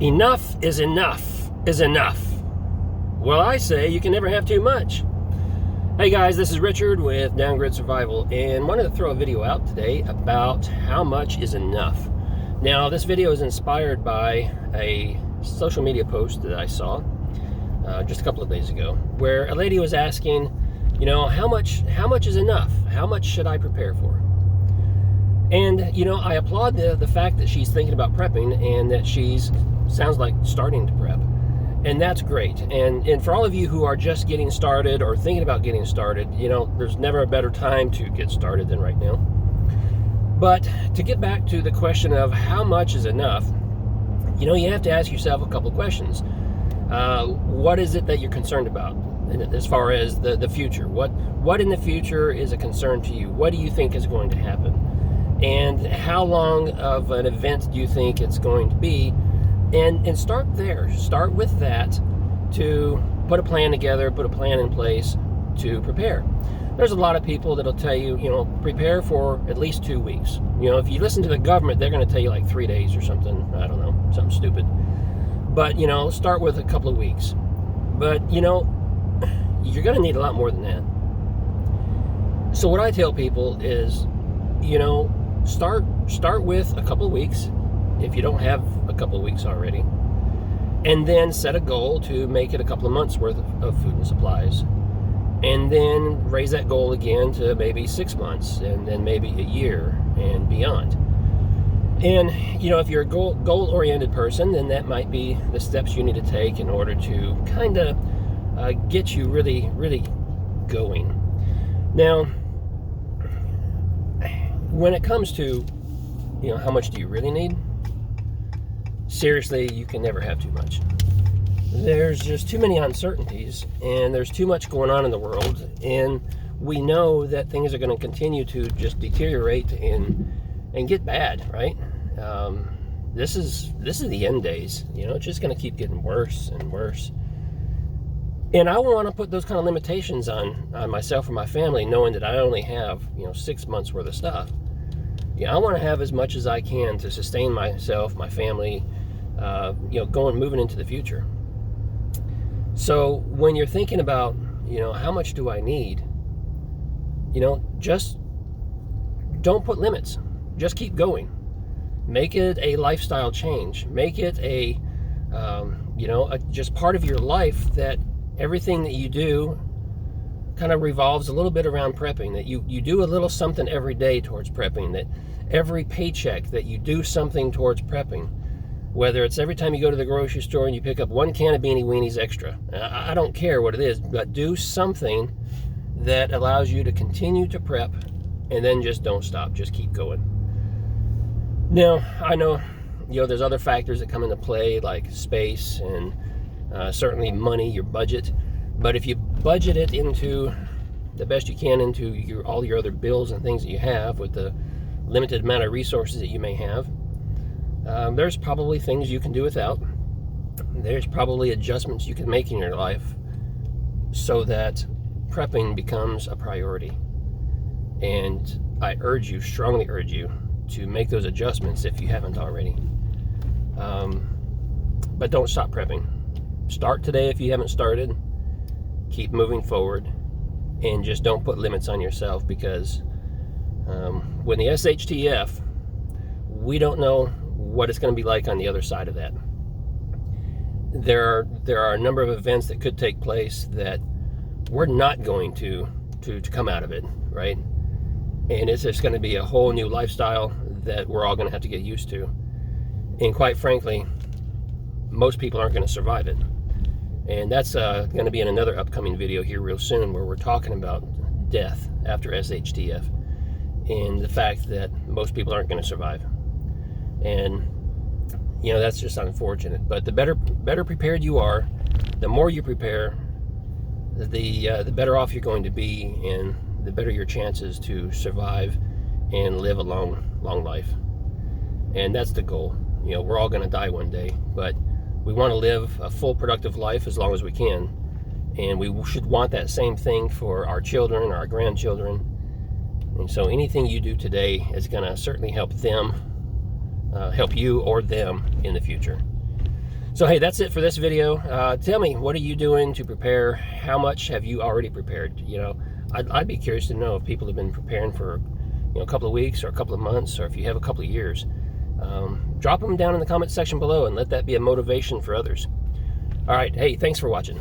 Enough is enough is enough. Well, I say you can never have too much. Hey guys, this is Richard with Downgrid Survival, and wanted to throw a video out today about how much is enough. Now, this video is inspired by a social media post that I saw just a couple of days ago, where a lady was asking, you know, how much is enough? How much should I prepare for? And, you know, I applaud the fact that she's thinking about prepping and that sounds like starting to prep. And that's great. And for all of you who are just getting started or thinking about getting started, you know, there's never a better time to get started than right now. But to get back to the question of how much is enough, you know, you have to ask yourself a couple questions. What is it that you're concerned about as far as the future? What in the future is a concern to you? What do you think is going to happen? And how long of an event do you think it's going to be? And start there. Start with that to put a plan together, put a plan in place to prepare. There's a lot of people that'll tell you, you know, prepare for at least 2 weeks. You know, if you listen to the government, they're going to tell you like 3 days or something. I don't know, something stupid. But, you know, start with a couple of weeks. But, you know, you're going to need a lot more than that. So what I tell people is, you know, start with a couple of weeks if you don't have a couple of weeks already, and then set a goal to make it a couple of months worth of food and supplies, and then raise that goal again to maybe 6 months, and then maybe a year and beyond. And, you know, if you're a goal-oriented person, then that might be the steps you need to take in order to kind of get you really going. Now, when it comes to, you know, how much do you really need? Seriously, you can never have too much. There's just too many uncertainties, and there's too much going on in the world, and we know that things are going to continue to just deteriorate and get bad, right? This is the end days. You know, it's just going to keep getting worse and worse. And I want to put those kind of limitations on myself and my family, knowing that I only have, you know, 6 months worth of stuff. Yeah, I want to have as much as I can to sustain myself, my family, you know, moving into the future. So when you're thinking about, you know, how much do I need, you know, just don't put limits. Just keep going. Make it a lifestyle change. Make it a, you know, just part of your life, that everything that you do kind of revolves a little bit around prepping, that you do a little something every day towards prepping, that every paycheck that you do something towards prepping, whether it's every time you go to the grocery store and you pick up 1 can of Beanie Weenies extra. I don't care what it is, but do something that allows you to continue to prep, and then just don't stop, just keep going. Now, I know, you know, there's other factors that come into play, like space and certainly money, your budget. But if you budget it into the best you can into all your other bills and things that you have, with the limited amount of resources that you may have, there's probably things you can do without. There's probably adjustments you can make in your life so that prepping becomes a priority. And I strongly urge you to make those adjustments if you haven't already. But don't stop prepping. Start today if you haven't started. Keep moving forward, and just don't put limits on yourself, because when the SHTF, we don't know what it's going to be like on the other side of that. There are a number of events that could take place that we're not going to come out of it, right? And it's just going to be a whole new lifestyle that we're all going to have to get used to. And quite frankly, most people aren't going to survive it. And that's going to be in another upcoming video here real soon, where we're talking about death after SHTF and the fact that most people aren't going to survive. And, you know, that's just unfortunate. But the better prepared you are, the more you prepare, the better off you're going to be, and the better your chances to survive and live a long life. And that's the goal. You know, we're all going to die one day, but we want to live a full, productive life as long as we can. And we should want that same thing for our children, our grandchildren. And so anything you do today is going to certainly help them, help you or them in the future. So hey, that's it for this video. Tell me, what are you doing to prepare? How much have you already prepared? You know, I'd be curious to know if people have been preparing for, you know, a couple of weeks or a couple of months, or if you have a couple of years. Drop them down in the comment section below and let that be a motivation for others. All right, hey, thanks for watching.